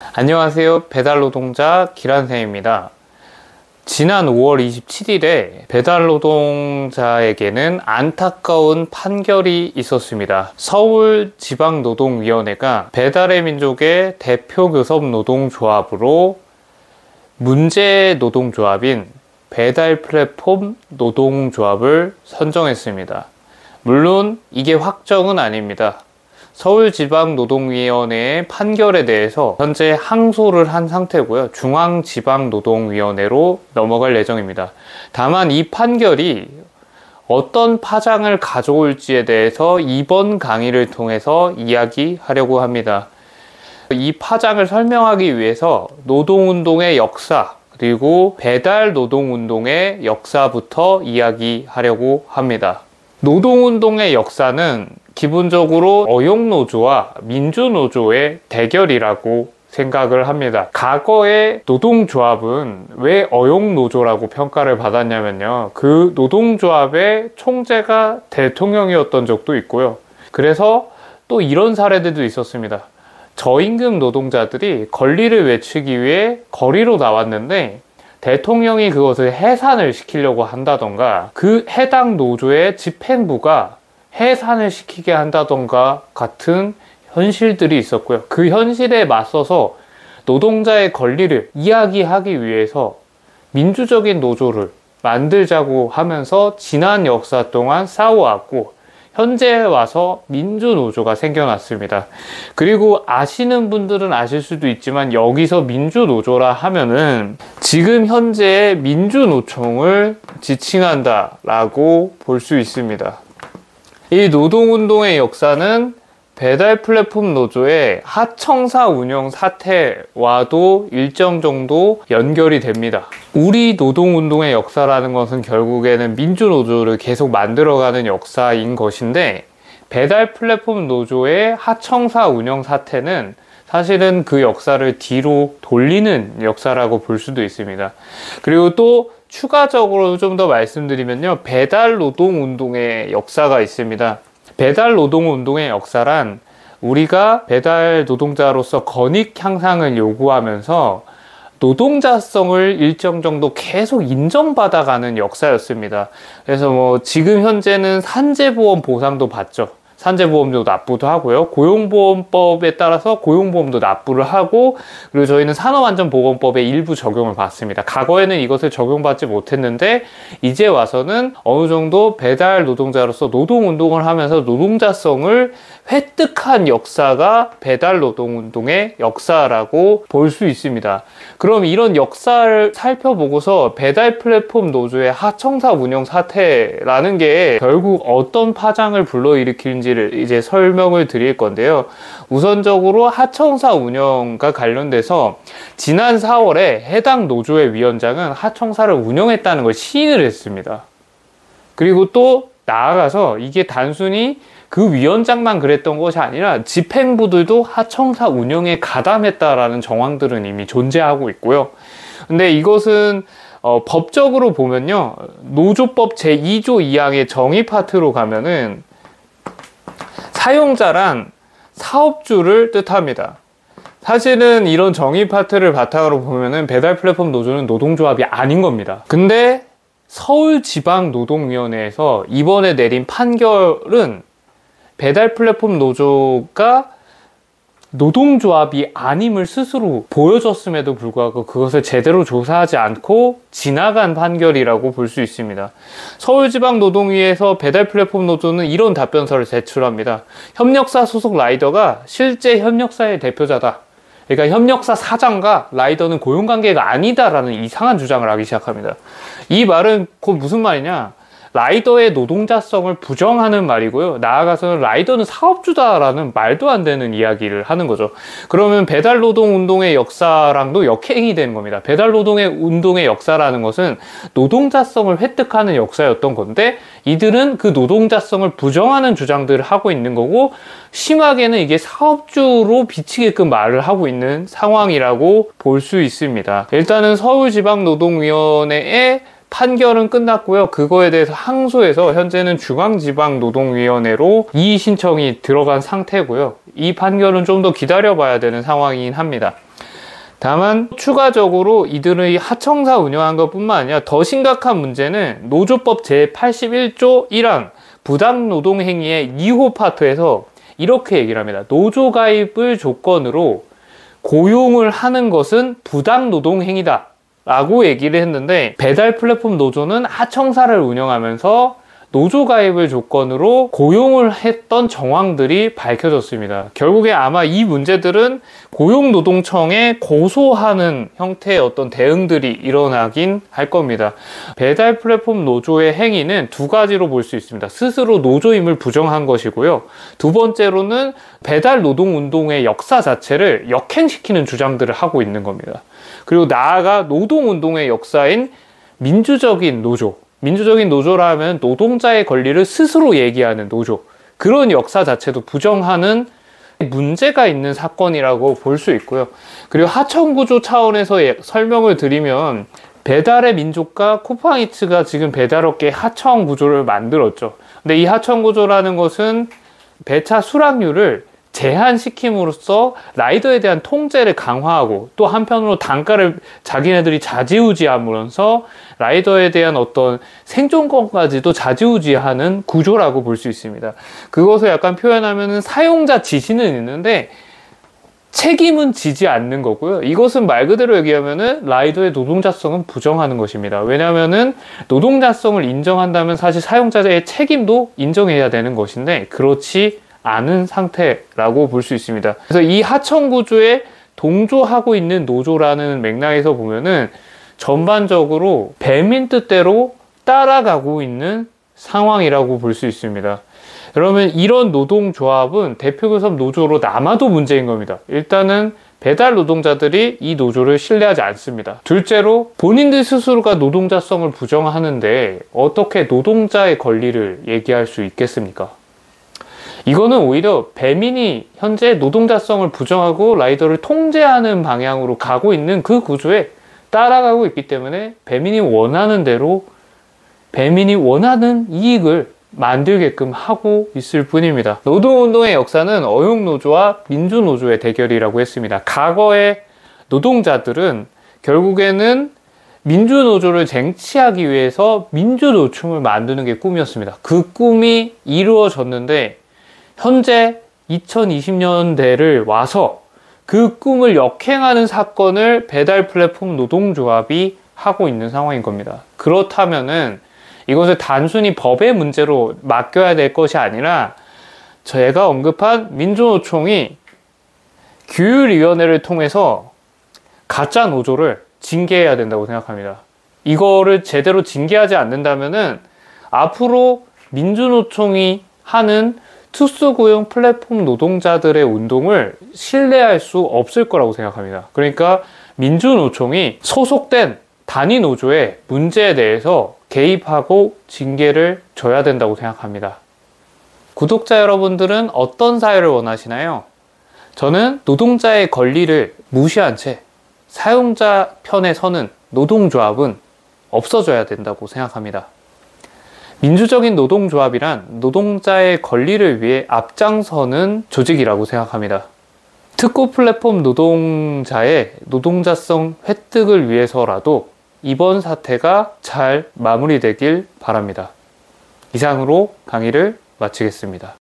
안녕하세요. 배달노동자 기란쌤입니다. 지난 5월 27일에 배달노동자에게는 안타까운 판결이 있었습니다. 서울지방노동위원회가 배달의 민족의 대표 교섭 노동조합으로 문제 노동조합인 배달 플랫폼 노동조합을 선정했습니다. 물론 이게 확정은 아닙니다. 서울지방노동위원회의 판결에 대해서 현재 항소를 한 상태고요. 중앙지방노동위원회로 넘어갈 예정입니다. 다만 이 판결이 어떤 파장을 가져올지에 대해서 이번 강의를 통해서 이야기하려고 합니다. 이 파장을 설명하기 위해서 노동운동의 역사, 그리고 배달 노동운동의 역사부터 이야기하려고 합니다. 노동운동의 역사는 기본적으로 어용노조와 민주노조의 대결이라고 생각을 합니다. 과거의 노동조합은 왜 어용노조라고 평가를 받았냐면요. 그 노동조합의 총재가 대통령이었던 적도 있고요. 그래서 또 이런 사례들도 있었습니다. 저임금 노동자들이 권리를 외치기 위해 거리로 나왔는데 대통령이 그것을 해산을 시키려고 한다던가 그 해당 노조의 집행부가 해산을 시키게 한다던가 같은 현실들이 있었고요. 그 현실에 맞서서 노동자의 권리를 이야기하기 위해서 민주적인 노조를 만들자고 하면서 지난 역사 동안 싸워왔고 현재에 와서 민주노조가 생겨났습니다. 그리고 아시는 분들은 아실 수도 있지만 여기서 민주노조라 하면은 지금 현재의 민주노총을 지칭한다라고 볼 수 있습니다. 이 노동운동의 역사는 배달 플랫폼 노조의 하청사 운영 사태와도 일정 정도 연결이 됩니다. 우리 노동운동의 역사라는 것은 결국에는 민주노조를 계속 만들어가는 역사인 것인데 배달 플랫폼 노조의 하청사 운영 사태는 사실은 그 역사를 뒤로 돌리는 역사라고 볼 수도 있습니다. 그리고 또 추가적으로 좀 더 말씀드리면요. 배달 노동운동의 역사가 있습니다. 배달 노동운동의 역사란 우리가 배달 노동자로서 권익 향상을 요구하면서 노동자성을 일정 정도 계속 인정받아가는 역사였습니다. 그래서 지금 현재는 산재보험 보상도 받죠. 산재보험도 납부도 하고요. 고용보험법에 따라서 고용보험도 납부를 하고 그리고 저희는 산업안전보건법의 일부 적용을 받습니다. 과거에는 이것을 적용받지 못했는데 이제 와서는 어느 정도 배달 노동자로서 노동운동을 하면서 노동자성을 획득한 역사가 배달 노동운동의 역사라고 볼 수 있습니다. 그럼 이런 역사를 살펴보고서 배달 플랫폼 노조의 하청사 운영 사태라는 게 결국 어떤 파장을 불러일으키는지를 이제 설명을 드릴 건데요. 우선적으로 하청사 운영과 관련돼서 지난 4월에 해당 노조의 위원장은 하청사를 운영했다는 걸 시인을 했습니다. 그리고 또 나아가서 이게 단순히 그 위원장만 그랬던 것이 아니라 집행부들도 하청사 운영에 가담했다라는 정황들은 이미 존재하고 있고요. 근데 이것은 법적으로 보면요. 노조법 제2조 2항의 정의 파트로 가면은 사용자란 사업주를 뜻합니다. 사실은 이런 정의 파트를 바탕으로 보면은 배달 플랫폼 노조는 노동조합이 아닌 겁니다. 근데 서울지방노동위원회에서 이번에 내린 판결은 배달 플랫폼 노조가 노동조합이 아님을 스스로 보여줬음에도 불구하고 그것을 제대로 조사하지 않고 지나간 판결이라고 볼 수 있습니다. 서울지방노동위에서 배달 플랫폼 노조는 이런 답변서를 제출합니다. 협력사 소속 라이더가 실제 협력사의 대표자다. 그러니까 협력사 사장과 라이더는 고용관계가 아니다라는 이상한 주장을 하기 시작합니다. 이 말은 곧 무슨 말이냐? 라이더의 노동자성을 부정하는 말이고요. 나아가서는 라이더는 사업주다라는 말도 안 되는 이야기를 하는 거죠. 그러면 배달 노동 운동의 역사랑도 역행이 되는 겁니다. 배달 노동의 운동의 역사라는 것은 노동자성을 획득하는 역사였던 건데 이들은 그 노동자성을 부정하는 주장들을 하고 있는 거고 심하게는 이게 사업주로 비치게끔 말을 하고 있는 상황이라고 볼 수 있습니다. 일단은 서울지방노동위원회의 판결은 끝났고요. 그거에 대해서 항소해서 현재는 중앙지방노동위원회로 이의 신청이 들어간 상태고요. 이 판결은 좀 더 기다려봐야 되는 상황이긴 합니다. 다만 추가적으로 이들의 하청사 운영한 것뿐만 아니라 더 심각한 문제는 노조법 제81조 1항 부당노동행위의 2호 파트에서 이렇게 얘기를 합니다. 노조 가입을 조건으로 고용을 하는 것은 부당노동행위다 라고 얘기를 했는데, 배달 플랫폼 노조는 하청사를 운영하면서 노조 가입을 조건으로 고용을 했던 정황들이 밝혀졌습니다. 결국에 아마 이 문제들은 고용노동청에 고소하는 형태의 어떤 대응들이 일어나긴 할 겁니다. 배달 플랫폼 노조의 행위는 두 가지로 볼 수 있습니다. 스스로 노조임을 부정한 것이고요. 두 번째로는 배달 노동운동의 역사 자체를 역행시키는 주장들을 하고 있는 겁니다. 그리고 나아가 노동운동의 역사인 민주적인 노조, 민주적인 노조라면 노동자의 권리를 스스로 얘기하는 노조, 그런 역사 자체도 부정하는 문제가 있는 사건이라고 볼 수 있고요. 그리고 하청구조 차원에서 설명을 드리면, 배달의 민족과 쿠팡이츠가 지금 배달업계 하청구조를 만들었죠. 근데 이 하청구조라는 것은 배차 수락률을 제한시킴으로써 라이더에 대한 통제를 강화하고, 또 한편으로 단가를 자기네들이 좌지우지함으로써 라이더에 대한 어떤 생존권까지도 좌지우지하는 구조라고 볼 수 있습니다. 그것을 약간 표현하면은 사용자 지시는 있는데 책임은 지지 않는 거고요. 이것은 말 그대로 얘기하면은 라이더의 노동자성은 부정하는 것입니다. 왜냐하면은 노동자성을 인정한다면 사실 사용자의 책임도 인정해야 되는 것인데, 그렇지 않은 상태라고 볼 수 있습니다. 그래서 이 하청구조에 동조하고 있는 노조라는 맥락에서 보면은 전반적으로 배민 뜻대로 따라가고 있는 상황이라고 볼 수 있습니다. 그러면 이런 노동조합은 대표교섭 노조로 남아도 문제인 겁니다. 일단은 배달 노동자들이 이 노조를 신뢰하지 않습니다. 둘째로 본인들 스스로가 노동자성을 부정하는데 어떻게 노동자의 권리를 얘기할 수 있겠습니까? 이거는 오히려 배민이 현재 노동자성을 부정하고 라이더를 통제하는 방향으로 가고 있는 그 구조에 따라가고 있기 때문에 배민이 원하는 대로 배민이 원하는 이익을 만들게끔 하고 있을 뿐입니다. 노동운동의 역사는 어용노조와 민주노조의 대결이라고 했습니다. 과거의 노동자들은 결국에는 민주노조를 쟁취하기 위해서 민주노총을 만드는 게 꿈이었습니다. 그 꿈이 이루어졌는데 현재 2020년대를 와서 그 꿈을 역행하는 사건을 배달 플랫폼 노동조합이 하고 있는 상황인 겁니다. 그렇다면은 이것을 단순히 법의 문제로 맡겨야 될 것이 아니라 제가 언급한 민주노총이 규율위원회를 통해서 가짜 노조를 징계해야 된다고 생각합니다. 이거를 제대로 징계하지 않는다면은 앞으로 민주노총이 하는 특수고용 플랫폼 노동자들의 운동을 신뢰할 수 없을 거라고 생각합니다. 그러니까 민주노총이 소속된 단위 노조의 문제에 대해서 개입하고 징계를 줘야 된다고 생각합니다. 구독자 여러분들은 어떤 사회를 원하시나요? 저는 노동자의 권리를 무시한 채 사용자 편에 서는 노동조합은 없어져야 된다고 생각합니다. 민주적인 노동조합이란 노동자의 권리를 위해 앞장서는 조직이라고 생각합니다. 특구 플랫폼 노동자의 노동자성 획득을 위해서라도 이번 사태가 잘 마무리되길 바랍니다. 이상으로 강의를 마치겠습니다.